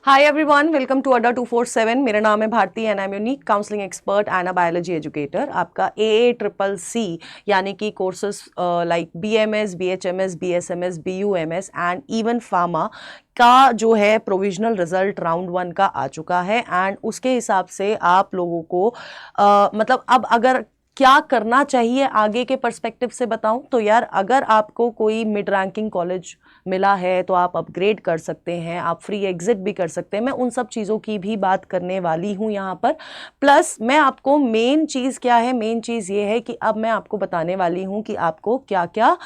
Hi everyone, welcome to अड्डा 247। मेरा नाम है Bharti and I am unique counselling expert and a biology educator. आपका AACCC यानी कि courses like BMS, BHMS, BSMS, BUMS and even pharma का जो है प्रोविजनल रिजल्ट राउंड 1 का आ चुका है एंड उसके हिसाब से आप लोगों को मतलब अब अगर क्या करना चाहिए आगे के पर्सपेक्टिव से बताऊं तो यार, अगर आपको कोई मिड रैंकिंग कॉलेज मिला है तो आप अपग्रेड कर सकते हैं, आप फ्री एग्जिट भी कर सकते हैं। मैं उन सब चीज़ों की भी बात करने वाली हूं यहाँ पर। प्लस मैं आपको मेन चीज़ क्या है, मेन चीज़ ये है कि अब मैं आपको बताने वाली हूं कि आपको क्या क्या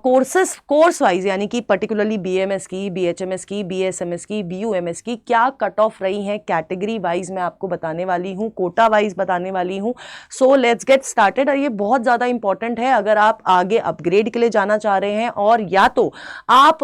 कोर्स वाइज यानी कि पर्टिकुलरली BMS की, BHMS की, BSMS की, BUMS की क्या कट ऑफ रही है कैटेगरी वाइज मैं आपको बताने वाली हूँ, कोटा वाइज बताने वाली हूँ। So let's get started. और ये बहुत ज़्यादा इंपॉर्टेंट है अगर आप आगे अपग्रेड के लिए जाना चाह रहे हैं और या तो आप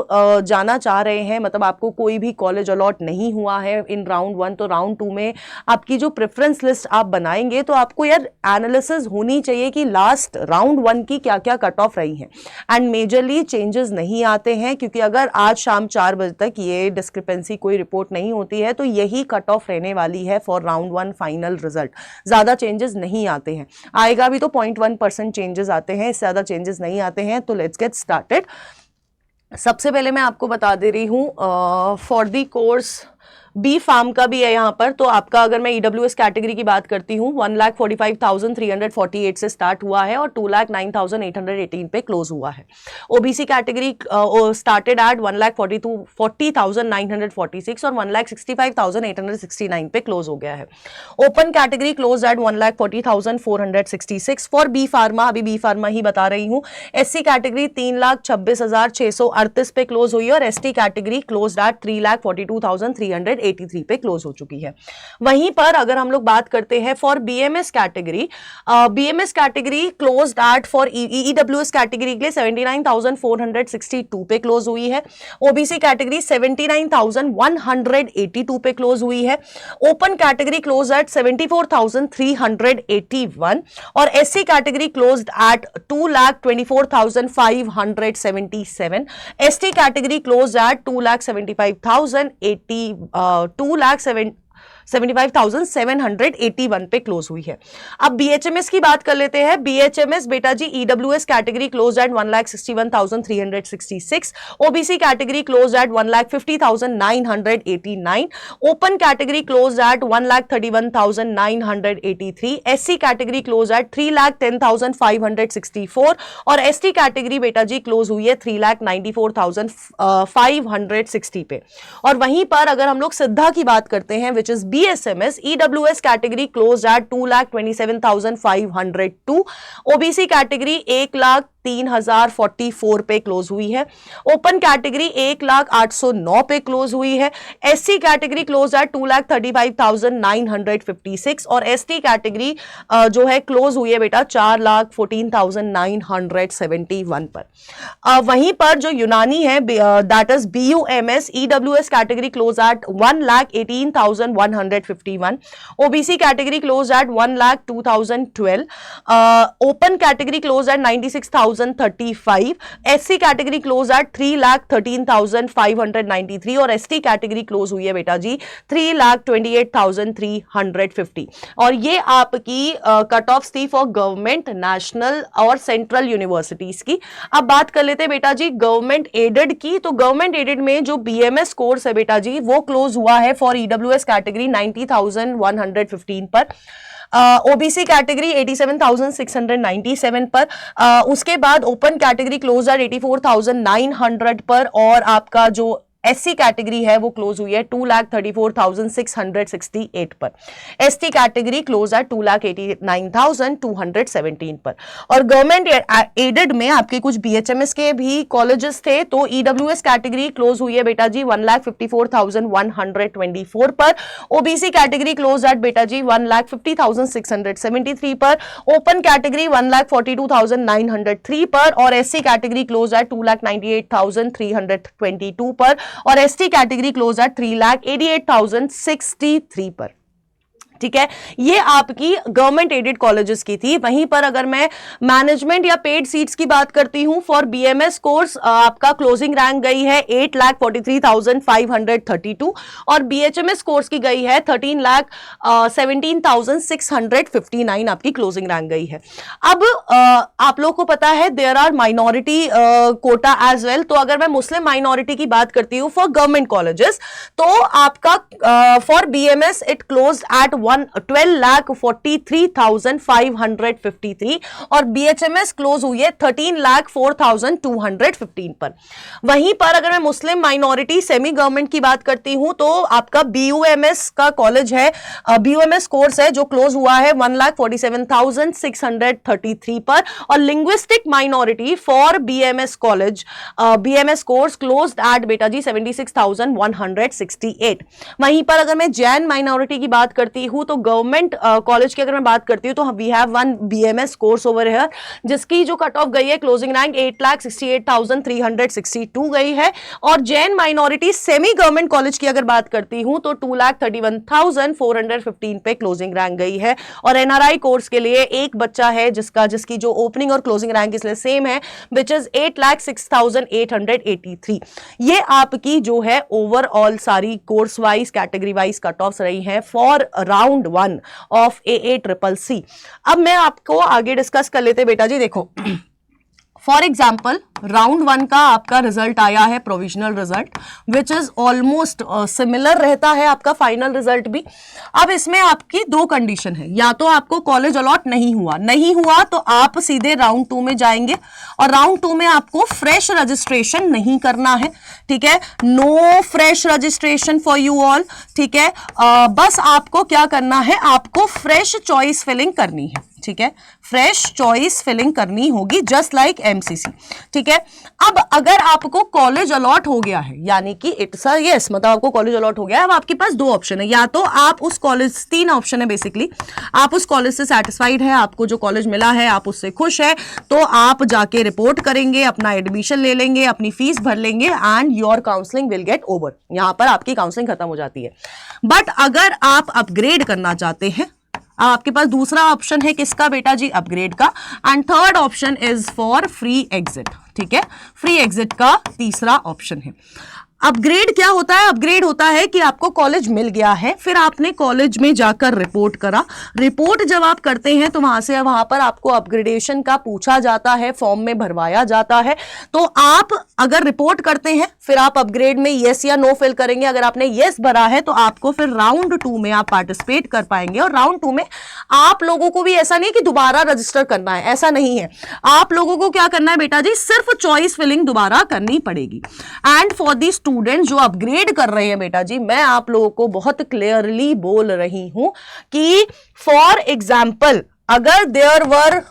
जाना चाह रहे हैं, मतलब आपको कोई भी कॉलेज अलॉट नहीं हुआ है इन राउंड 1, तो राउंड 2 में आपकी जो प्रेफरेंस लिस्ट आप बनाएंगे तो आपको यार एनालिसिस होनी चाहिए कि लास्ट राउंड 1 की क्या क्या कट ऑफ रही हैं। एंड मेजरली चेंजेस नहीं आते हैं, क्योंकि अगर आज शाम 4 बजे तक ये डिस्क्रिपेंसी कोई रिपोर्ट नहीं होती है तो यही कट ऑफ रहने वाली है फॉर राउंड 1 फाइनल रिजल्ट। ज़्यादा चेंजेस नहीं आते हैं, आएगा भी तो 0.1% चेंजेस आते हैं, इससे ज़्यादा चेंजेस नहीं आते हैं। तो लेट्स गेट स्टार्टेड। सबसे पहले मैं आपको बता दे रही हूँ for the course B pharm का भी है यहाँ पर। तो आपका अगर मैं EWS कैटेगरी की बात करती हूँ 1,45,348 से स्टार्ट हुआ है और 2,09,818 पे क्लोज हुआ है। OBC कैटेगरी स्टार्टेड एट 1,40,946 और 1,65,869 पे क्लोज हो गया है। Open category close at 1,40,466 for B pharma, अभी बी फार्मा ही बता रही हूँ। SC कैटेगरी 3,26,638 पे क्लोज हुई और ST कैटेगरी क्लोज एट 3,42,383 पे क्लोज हो चुकी है। वहीं पर अगर हम लोग बात करते हैं for BMS category, BMS category closed eight for EWS category के लिए 79,462 पे क्लोज हुई है। OBC कैटेगरी 79,182 पे क्लोज हुई है। ओपन कैटेगरी क्लोज एट 74,381 और SC category closed eight 2,24,577। ST category close eight 2,75,781 पे क्लोज हुई है। अब BHMS की बात कर लेते हैं। BHMS बेटा जी EWS category close eight 1,61,366, OBC category close eight 1,50,989, open category close eight 1,31,983, SC category close eight 3,10,564 और ST कैटेगरी बेटा जी क्लोज हुई है 3,94,560 पे। और वहीं पर अगर हम लोग सिद्धा की बात करते हैं which is BSMS, EWS category close eight 2,27,502, OBC category 1,03,044 पे क्लोज हुई है। ओपन कैटेगरी 1,08,09 पे क्लोज हुई है। SC कैटेगरी क्लोज एट 2,35,956 और ST कैटेगरी जो है क्लोज हुई है बेटा 4,14,971 पर। वहीं पर जो यूनानी है that is BUMS, EWS category close eight 1,18,151, OBC category close eight 1,02,012, open category close eight 96,035, SC category close eight 3,13,593 और ST कैटेगरी क्लोज हुई है बेटा जी 3,28,350। और ये आपकी कट ऑफ थी फॉर गवर्नमेंट, नेशनल और सेंट्रल यूनिवर्सिटीज की। अब बात कर लेते हैं बेटा जी गवर्नमेंट एडेड की। तो गवर्नमेंट एडेड में जो BMS कोर्स है बेटा जी वो क्लोज हुआ है फॉर EWS कैटेगरी 90,115 पर, OBC कैटेगरी 87,697 पर, उसके बाद ओपन कैटेगरी क्लोज एट 84,900 पर और आपका जो SC कैटेगरी है वो क्लोज हुई है 2,34,668 पर। ST कैटेगरी क्लोज एट 2,89,217 पर। और गवर्नमेंट एडेड में आपके कुछ BHMS के भी कॉलेजेस थे। तो EWS कैटेगरी क्लोज हुई है बेटा जी 1,54,124 पर, OBC कैटेगरी क्लोज एट बेटा जी 1,50,673 पर, ओपन कैटेगरी 1,42,903 पर और SC कैटेगरी क्लोज एट 2,98,322 पर और ST कैटेगरी क्लोज एट 3,88,063 पर। ठीक है, ये आपकी गवर्नमेंट एडेड कॉलेजेस की थी। वहीं पर अगर मैं मैनेजमेंट या पेड सीट्स की बात करती हूं फॉर बीएमएस कोर्स, आपका क्लोजिंग रैंक गई है 8,43,532 और बीएचएमएस कोर्स की गई है 13,17,659 आपकी क्लोजिंग रैंक गई है। अब आप लोगों को पता है there are minority quota as well, तो अगर मैं मुस्लिम माइनॉरिटी की बात करती हूं फॉर गवर्नमेंट कॉलेजेस तो आपका for BMS it closed eight 12,43,553 और बीएचएमएस क्लोज हुई है 13,04,215 पर। वहीं पर अगर मैं मुस्लिम माइनॉरिटी सेमी गवर्नमेंट की बात करती हूं तो आपका बीयूएमएस का कॉलेज है, बीयूएमएस कोर्स है जो क्लोज हुआ है 1,47,633 पर और linguistic minority for BMS college BMS course closed eight बेटा जी 76,168। वहीं पर अगर मैं जैन माइनॉरिटी की बात करती हूं तो गवर्नमेंट कॉलेज की अगर मैं बात करती हूं तो we have one BMS course over here जिसकी जो कट ऑफ गई है क्लोजिंग रैंक 8,68,362 गई है और Jain minority semi government college की अगर बात करती हूं तो 2,31,415 पे क्लोजिंग रैंक गई है और एनआरआई कोर्स के लिए एक बच्चा है जिसकी जो ओपनिंग और क्लोजिंग रैंक इसलिए सेम है विच इज 8,06,883। ये आपकी जो है ओवरऑल सारी course wise category wise cut off रही है फॉर राउंड 1 ऑफ AACCC। अब मैं आपको आगे डिस्कस कर लेते बेटा जी। देखो फॉर एग्जाम्पल राउंड 1 का आपका रिजल्ट आया है provisional result which is almost similar रहता है आपका फाइनल रिजल्ट भी। अब इसमें आपकी दो कंडीशन है, या तो आपको कॉलेज अलॉट नहीं हुआ तो आप सीधे राउंड 2 में जाएंगे और राउंड 2 में आपको फ्रेश रजिस्ट्रेशन नहीं करना है। ठीक है, no fresh registration for you all. ठीक है, बस आपको क्या करना है, आपको फ्रेश चॉइस फिलिंग करनी है। ठीक है, फ्रेश चॉइस फिलिंग करनी होगी जस्ट लाइक एमसीसी। ठीक है, अब अगर आपको कॉलेज अलॉट हो गया है यानी कि इट्स अ यस, मतलब आपको कॉलेज अलॉट हो गया है, अब आपके पास दो ऑप्शन है, या तो आप उस कॉलेज, तीन ऑप्शन है बेसिकली, आप उस कॉलेज से सेटिस्फाइड है, आपको जो कॉलेज मिला है आप उससे खुश है तो आप जाके रिपोर्ट करेंगे, अपना एडमिशन ले लेंगे, अपनी फीस भर लेंगे and your counselling will get over. यहां पर आपकी काउंसलिंग खत्म हो जाती है। बट अगर आप अपग्रेड करना चाहते हैं, आपके पास दूसरा ऑप्शन है किसका बेटा जी, अपग्रेड का, and third option is for free exit. ठीक है, फ्री एग्जिट का तीसरा ऑप्शन है। अपग्रेड क्या होता है, अपग्रेड होता है कि आपको कॉलेज मिल गया है, फिर आपने कॉलेज में जाकर रिपोर्ट करा, रिपोर्ट जब आप करते हैं तो वहां पर आपको अपग्रेडेशन का पूछा जाता है, फॉर्म में भरवाया जाता है। तो आप अगर रिपोर्ट करते हैं फिर आप अपग्रेड में येस या नो फिल करेंगे। अगर आपने येस भरा है तो आपको फिर राउंड 2 में आप पार्टिसिपेट कर पाएंगे और राउंड 2 में आप लोगों को भी ऐसा नहीं कि दोबारा रजिस्टर करना है, ऐसा नहीं है, आप लोगों को क्या करना है बेटा जी, सिर्फ चॉइस फिलिंग दोबारा करनी पड़ेगी। एंड फॉर दी स्टूडेंट जो अपग्रेड कर रहे हैं बेटा जी, मैं आप लोगों को बहुत क्लियरली बोल रही हूं कि फॉर एग्जाम्पल अगर देयर वर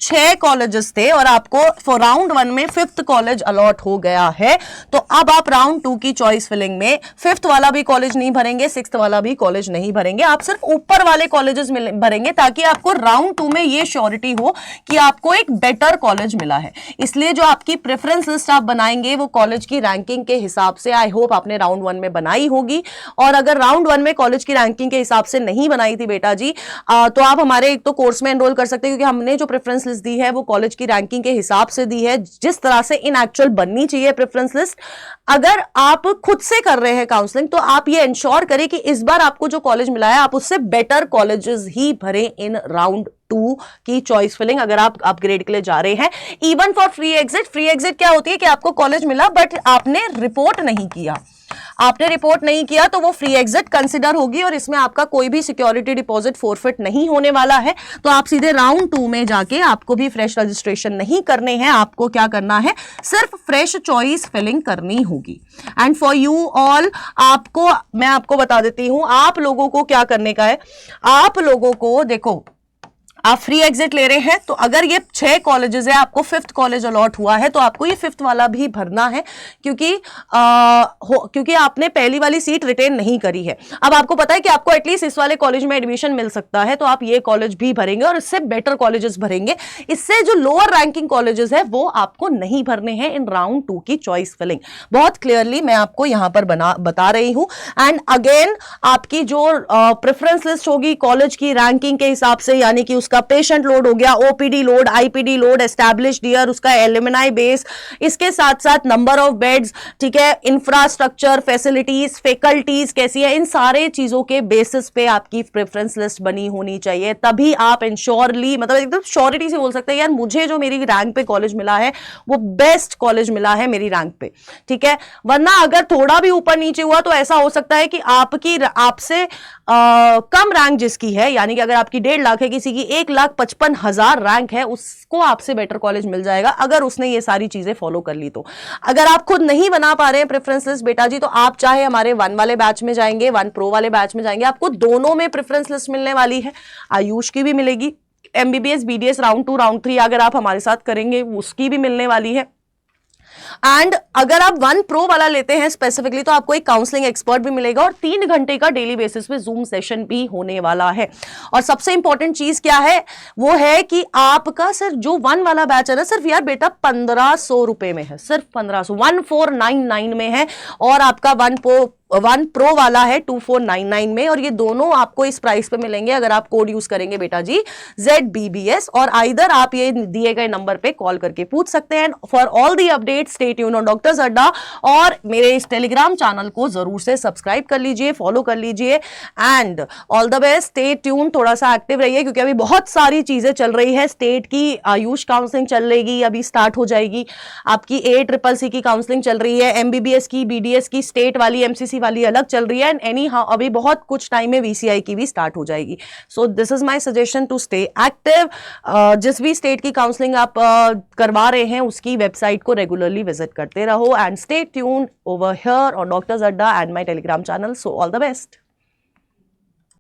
6 कॉलेजेस थे और आपको फॉर राउंड 1 में 5th कॉलेज अलॉट हो गया है, तो अब आप राउंड 2 की चॉइस फिलिंग में 5th वाला भी कॉलेज नहीं भरेंगे, 6th वाला भी कॉलेज नहीं भरेंगे, आप सिर्फ ऊपर वाले कॉलेजेस भरेंगे ताकि आपको राउंड 2 में ये श्योरिटी हो कि आपको एक बेटर कॉलेज मिला है। इसलिए जो आपकी प्रेफरेंस लिस्ट आप बनाएंगे वो कॉलेज की रैंकिंग के हिसाब से, आई होप आपने राउंड 1 में बनाई होगी, और अगर राउंड 1 में कॉलेज की रैंकिंग के हिसाब से नहीं बनाई थी बेटा जी तो आप हमारे एक तो कोर्स में एनरोल कर सकते हैं, क्योंकि हमने जो प्रेफरेंस लिस्ट दी है वो कॉलेज की रैंकिंग के हिसाब से दी है, जिस तरह से इन एक्चुअल बननी चाहिए प्रेफरेंस लिस्ट। अगर आप खुद से कर रहे हैं काउंसलिंग तो आप ये इंश्योर करें कि इस बार आपको जो कॉलेज मिला है आप उससे बेटर कॉलेजेस ही भरें इन राउंड 2 की चॉइस फिलिंग अगर आप अपग्रेड के लिए जा रहे हैं। Even for free exit, free exit क्या होती है कि आपको कॉलेज मिला बट आपने रिपोर्ट नहीं किया, आपने रिपोर्ट नहीं किया तो वो फ्री एग्जिट कंसिडर होगी और इसमें आपका कोई भी सिक्योरिटी डिपॉजिट फोरफिट नहीं होने वाला है। तो आप सीधे राउंड 2 में जाके आपको भी फ्रेश रजिस्ट्रेशन नहीं करने हैं, आपको क्या करना है, सिर्फ फ्रेश चॉइस फिलिंग करनी होगी। एंड फॉर यू ऑल, आपको मैं आपको बता देती हूं आप लोगों को क्या करने का है। आप लोगों को देखो, आप फ्री एग्जिट ले रहे हैं, तो अगर ये 6 कॉलेजेस है, आपको 5th कॉलेज अलॉट हुआ है, तो आपको ये 5th वाला भी भरना है, क्योंकि आपने पहली वाली सीट रिटेन नहीं करी है। अब आपको पता है कि आपको एटलीस्ट इस वाले कॉलेज में एडमिशन मिल सकता है, तो आप ये कॉलेज भी भरेंगे और इससे बेटर कॉलेजेस भरेंगे। इससे जो लोअर रैंकिंग कॉलेजेस है वो आपको नहीं भरने हैं इन राउंड 2 की चॉइस फिलिंग। बहुत क्लियरली मैं आपको यहां पर बता रही हूं। एंड अगेन आपकी जो प्रेफरेंस लिस्ट होगी कॉलेज की रैंकिंग के हिसाब से, यानी कि उसका पेशेंट लोड हो गया, OPD load, IPD load, established year, उसका एलुमनाई बेस, इसके साथ साथ नंबर ऑफ बेड्स, ठीक है, इंफ्रास्ट्रक्चर, फैसिलिटीज, फैकल्टीज कैसी है, इन सारे चीजों के बेसिस पे आपकी प्रेफरेंस लिस्ट बनी होनी चाहिए। तभी आप इंश्योरली, मतलब एकदम श्योरिटी से बोल सकते हैं यार मुझे जो मेरी रैंक पे कॉलेज मिला है वो बेस्ट कॉलेज मिला है मेरी रैंक पे, ठीक है। वरना अगर थोड़ा भी ऊपर नीचे हुआ तो ऐसा हो सकता है कि आपसे कम रैंक जिसकी है, यानी कि अगर आपकी 1.5 लाख है, किसी की 1,55,000 रैंक है, उसको आपसे बेटर कॉलेज मिल जाएगा अगर उसने ये सारी चीजें फॉलो कर ली तो। अगर आप खुद नहीं बना पा रहे हैं प्रेफरेंस लिस्ट बेटा जी, तो आप चाहे हमारे 1 वाले बैच में जाएंगे, 1 प्रो वाले बैच में जाएंगे, आपको दोनों में प्रेफरेंस लिस्ट मिलने वाली है। आयुष की भी मिलेगी, एमबीबीएस बीडीएस राउंड 2 राउंड 3 अगर आप हमारे साथ करेंगे उसकी भी मिलने वाली है। एंड अगर आप 1 प्रो वाला लेते हैं स्पेसिफिकली, तो आपको एक काउंसलिंग एक्सपर्ट भी मिलेगा और 3 घंटे का डेली बेसिस पे जूम सेशन भी होने वाला है। और सबसे इंपॉर्टेंट चीज क्या है, वो है कि आपका सिर्फ जो 1 वाला बैच है ना, सिर्फ यार बेटा 1500 रुपए में है, सिर्फ 1500, 1499 में है। और आपका 1 प्रो वाला है 2499 में, और ये दोनों आपको इस प्राइस पे मिलेंगे अगर आप कोड यूज करेंगे बेटा जी ZBBS। और आइदर आप ये दिए गए नंबर पे कॉल करके पूछ सकते हैं। For all the update stay tune on doctors अड्डा, और मेरे इस टेलीग्राम चैनल को जरूर से सब्सक्राइब कर लीजिए, फॉलो कर लीजिए। And all the best, stay tune, थोड़ा सा एक्टिव रहिए क्योंकि अभी बहुत सारी चीजें चल रही है। स्टेट की आयुष काउंसलिंग चल रही, अभी स्टार्ट हो जाएगी। आपकी ACCC की काउंसलिंग चल रही है, MBBS की, BDS की, स्टेट वाली, MCC वाली अलग चल रही है। एंड एनी हाउ अभी बहुत कुछ टाइम में VCI की भी स्टार्ट हो जाएगी। So this is my suggestion to stay active. जिस भी स्टेट की काउंसलिंग आप करवा रहे हैं उसकी वेबसाइट को रेगुलरली विजिट करते रहो and stay tuned over here on doctors Adda and my Telegram channel. So all the best.